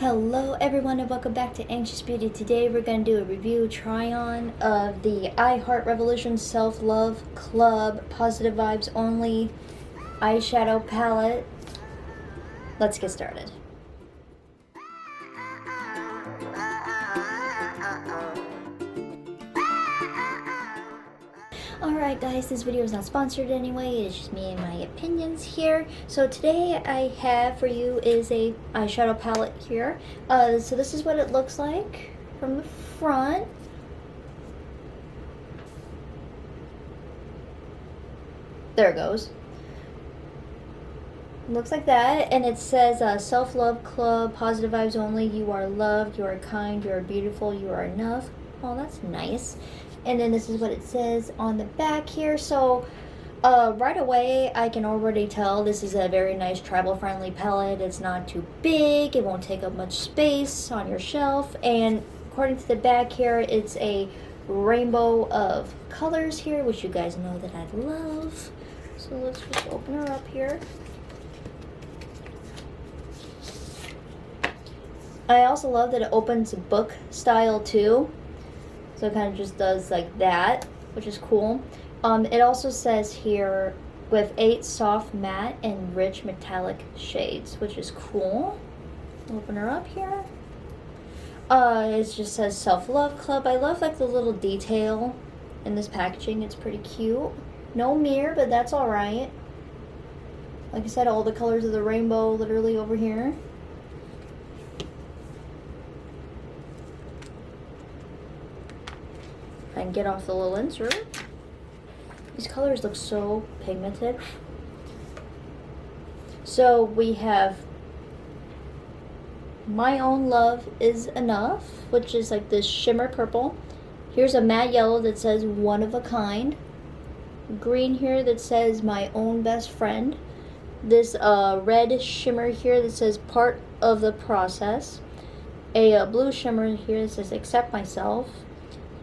Hello everyone and welcome back to Anxious Beauty. Today we're going to do a review try-on of the I Heart Revolution Self-Love Club Positive Vibes Only eyeshadow palette. Let's get started. Alright guys, this video is not sponsored anyway, it's just me and my opinions here. So today I have for you is a eyeshadow palette here. So this is what it looks like from the front. There it goes. Looks like that, and it says Self-Love Club, Positive Vibes Only, you are loved, you are kind, you are beautiful, you are enough. Oh, that's nice. And then this is what it says on the back here. So right away I can already tell this is a very nice travel friendly palette. It's not too big, it won't take up much space on your shelf, and according to the back here it's a rainbow of colors here, which you guys know that I love. So let's just open her up here. I also love that it opens book style too. So it kind of just does like that, which is cool. It also says here with 8 soft matte and rich metallic shades, which is cool. Open her up here. It just says Self-Love Club. I love like the little detail in this packaging. It's pretty cute. No mirror, but that's all right. Like I said, all the colors of the rainbow literally over here. I can get off the little insert. These colors look so pigmented. So we have My Own Love Is Enough, which is like this shimmer purple. Here's a matte yellow that says One of a Kind. Green here that says My Own Best Friend. This red shimmer here that says Part of the Process. A blue shimmer here that says Accept Myself.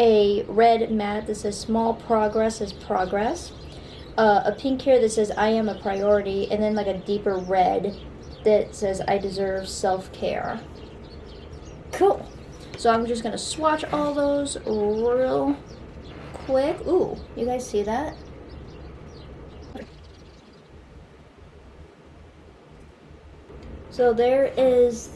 A red matte that says Small Progress is Progress. A pink here that says I Am a Priority, and then like a deeper red that says I Deserve Self-Care. Cool. So I'm just gonna swatch all those real quick. Ooh, you guys see that? So there is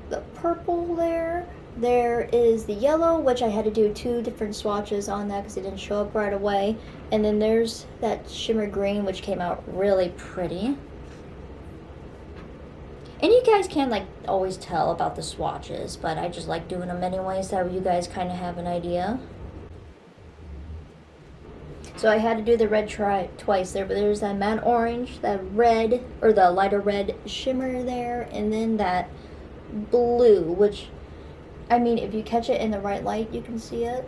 the purple there. There is the yellow, which I had to do 2 different swatches on that because it didn't show up right away. And then there's that shimmer green, which came out really pretty. And you guys can't like always tell about the swatches, but I just like doing them anyways, so you guys kind of have an idea. So I had to do the red twice there, but there's that matte orange, that red, or the lighter red shimmer there, and then that blue, which, I mean, if you catch it in the right light, you can see it.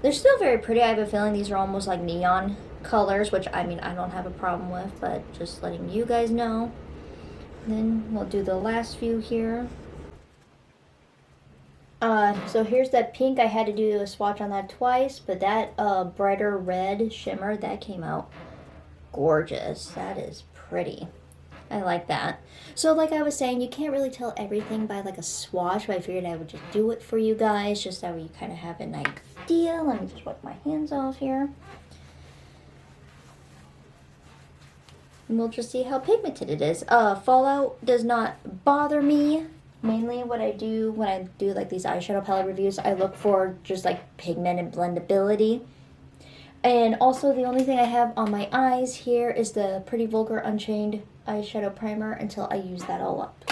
They're still very pretty. I have a feeling these are almost like neon colors, which, I mean, I don't have a problem with, but just letting you guys know. And then we'll do the last few here. So here's that pink. I had to do a swatch on that twice, but that brighter red shimmer, that came out gorgeous. That is pretty. I like that. So like I was saying, you can't really tell everything by like a swatch, but I figured I would just do it for you guys, just that way you kind of have an idea. Let me just wipe my hands off here. And we'll just see how pigmented it is. Fallout does not bother me. Mainly what I do when I do like these eyeshadow palette reviews, I look for just like pigment and blendability. And also the only thing I have on my eyes here is the Pretty Vulgar Unchained eyeshadow primer until I use that all up.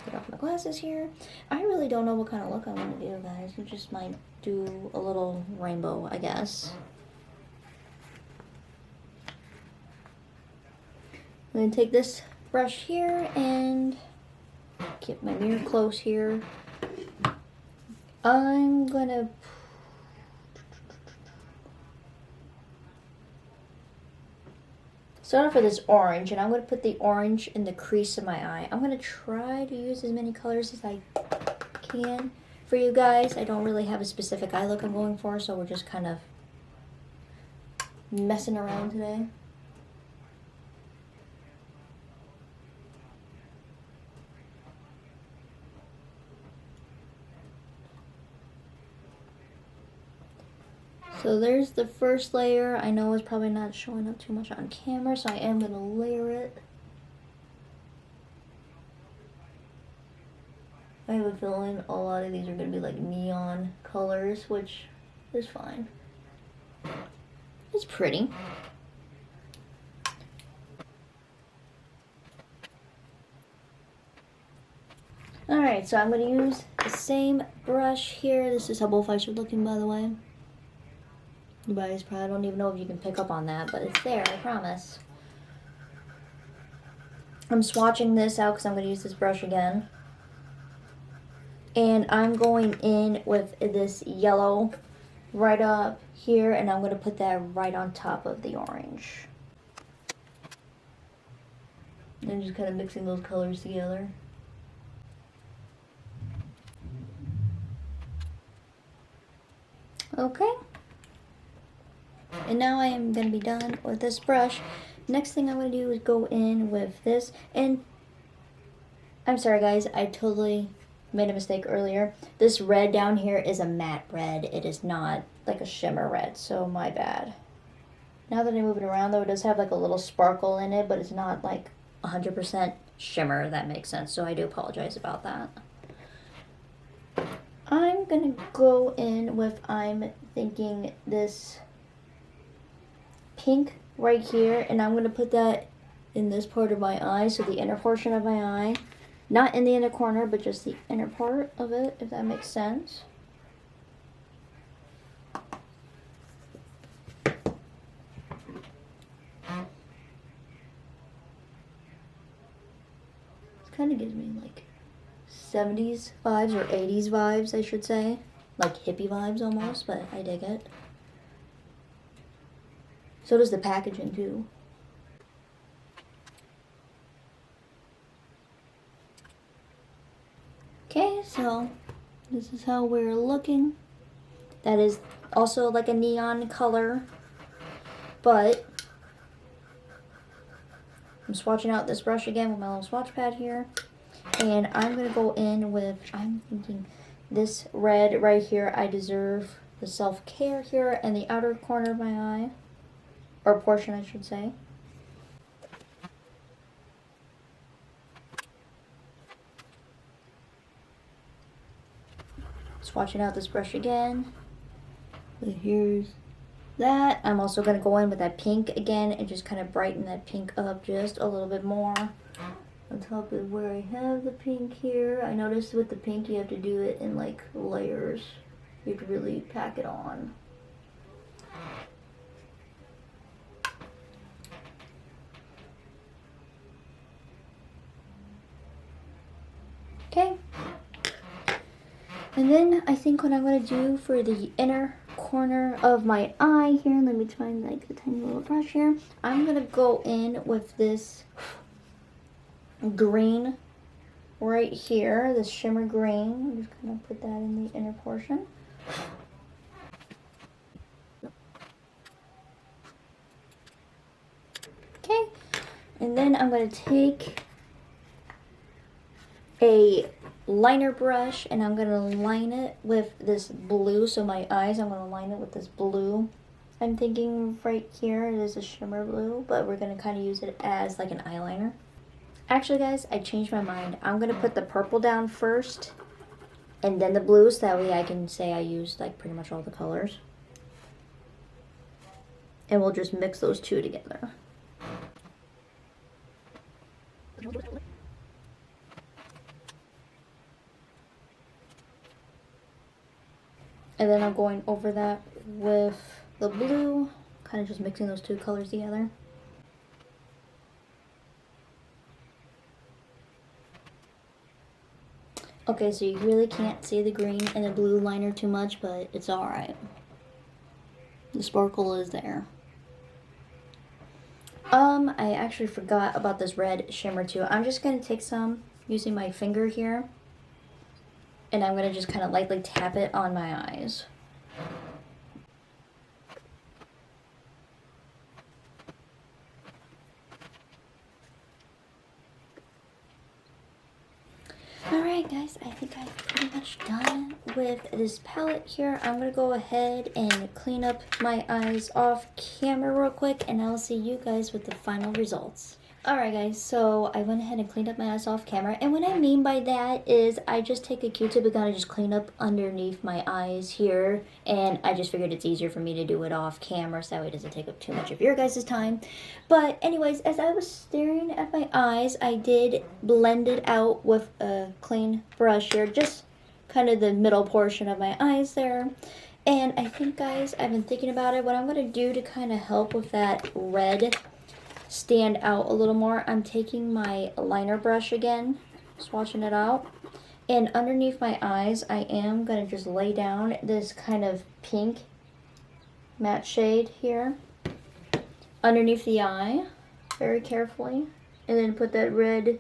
Get off my glasses here. I really don't know what kind of look I want to do, guys. We just might do a little rainbow, I guess. I'm going to take this brush here and get my mirror close here. I'm going to start off with this orange, and I'm going to put the orange in the crease of my eye. I'm going to try to use as many colors as I can for you guys. I don't really have a specific eye look I'm going for, so we're just kind of messing around today. So there's the first layer. I know it's probably not showing up too much on camera, so I am going to layer it. I have a feeling a lot of these are going to be like neon colors, which is fine. It's pretty. Alright, so I'm going to use the same brush here. This is how both eyes are looking, by the way. You guys probably don't even know if you can pick up on that, but it's there, I promise. I'm swatching this out because I'm going to use this brush again. And I'm going in with this yellow right up here, and I'm going to put that right on top of the orange. And just kind of mixing those colors together. Okay. And now I am going to be done with this brush. Next thing I'm going to do is go in with this. And I'm sorry guys, I totally made a mistake earlier. This red down here is a matte red. It is not like a shimmer red, so my bad. Now that I move it around though, it does have like a little sparkle in it, but it's not like 100% shimmer, if that makes sense. So I do apologize about that. I'm going to go in with, I'm thinking this pink right here, and I'm going to put that in this part of my eye, so the inner portion of my eye. Not in the inner corner, but just the inner part of it, if that makes sense. It kind of gives me like 70s vibes, or 80s vibes, I should say. Like hippie vibes almost, but I dig it. So does the packaging too. Okay, so this is how we're looking. That is also like a neon color, but I'm swatching out this brush again with my little swatch pad here, and I'm gonna go in with, I'm thinking this red right here. I deserve the self-care here in the outer corner of my eye, or portion I should say. Swatching out this brush again. But here's that. I'm also going to go in with that pink again and just kind of brighten that pink up just a little bit more. On top of where I have the pink here. I noticed with the pink you have to do it in like layers. You have to really pack it on. Okay. And then I think what I'm going to do for the inner corner of my eye here, let me find like a tiny little brush here. I'm going to go in with this green right here, this shimmer green. I'm just going to put that in the inner portion. Okay. And then I'm going to take a liner brush and I'm going to line it with this blue. So my eyes, I'm going to line it with this blue. I'm thinking right here it is a shimmer blue, but we're going to kind of use it as like an eyeliner. Actually guys, I changed my mind. I'm going to put the purple down first and then the blue, so that way I can say I used like pretty much all the colors. And we'll just mix those two together. And then I'm going over that with the blue, kind of just mixing those two colors together. Okay, so you really can't see the green and the blue liner too much, but it's alright. The sparkle is there. I actually forgot about this red shimmer too. I'm just going to take some using my finger here. And I'm going to just kind of lightly tap it on my eyes. Alright guys, I think I'm pretty much done with this palette here. I'm going to go ahead and clean up my eyes off camera real quick, and I'll see you guys with the final results. Alright guys, so I went ahead and cleaned up my eyes off camera, and what I mean by that is I just take a Q-tip and kind of just clean up underneath my eyes here, and I just figured it's easier for me to do it off camera so that way it doesn't take up too much of your guys' time. But anyways, as I was staring at my eyes, I did blend it out with a clean brush here, just kind of the middle portion of my eyes there. And I think guys, I've been thinking about it, what I'm going to do to kind of help with that red stand out a little more, I'm taking my liner brush again, swatching it out, and underneath my eyes I am going to just lay down this kind of pink matte shade here underneath the eye very carefully, and then put that red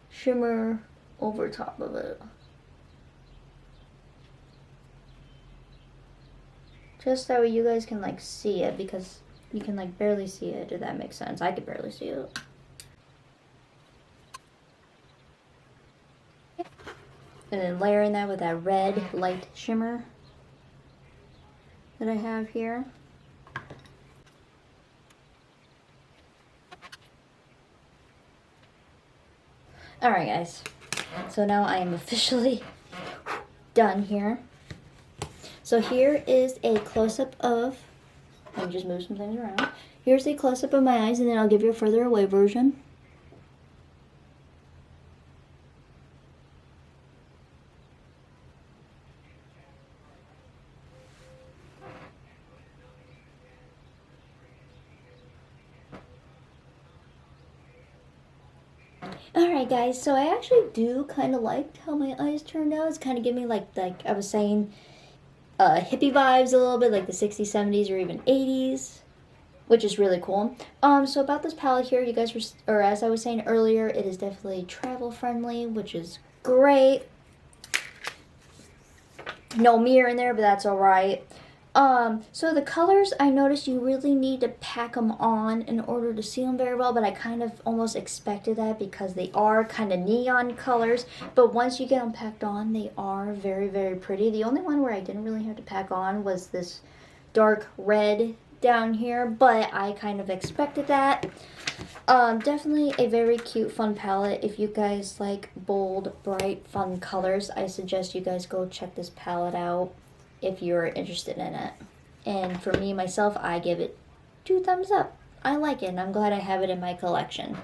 shimmer over top of it, just that way you guys can like see it, because you can like barely see it, if that makes sense. I could barely see it. And then layering that with that red light shimmer that I have here. Alright guys, so now I am officially done here. So here is a close-up of, let me just move some things around. Here's a close-up of my eyes, and then I'll give you a further away version. Alright guys, so I actually do kind of like how my eyes turned out. It's kind of giving me like I was saying, hippie vibes a little bit, like the 60s, 70s, or even 80s, which is really cool. So about this palette here, you guys were, or as I was saying earlier, it is definitely travel friendly, which is great. No mirror in there, but that's alright. So the colors, I noticed you really need to pack them on in order to see them very well, but I kind of almost expected that because they are kind of neon colors, but once you get them packed on, they are very, very pretty. The only one where I didn't really have to pack on was this dark red down here, but I kind of expected that. Definitely a very cute, fun palette. If you guys like bold, bright, fun colors, I suggest you guys go check this palette out if you're interested in it. And for me, myself, I give it 2 thumbs up. I like it, and I'm glad I have it in my collection.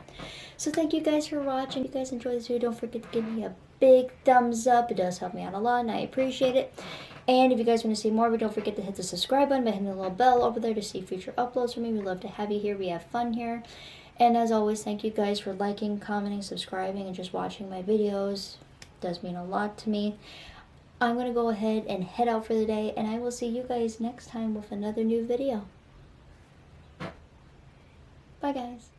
So thank you guys for watching. If you guys enjoyed this video, don't forget to give me a big thumbs up. It does help me out a lot, and I appreciate it. And if you guys want to see more, don't forget to hit the subscribe button by hitting the little bell over there to see future uploads from me. We love to have you here. We have fun here. And as always, thank you guys for liking, commenting, subscribing, and just watching my videos. It does mean a lot to me. I'm going to go ahead and head out for the day, and I will see you guys next time with another new video. Bye guys.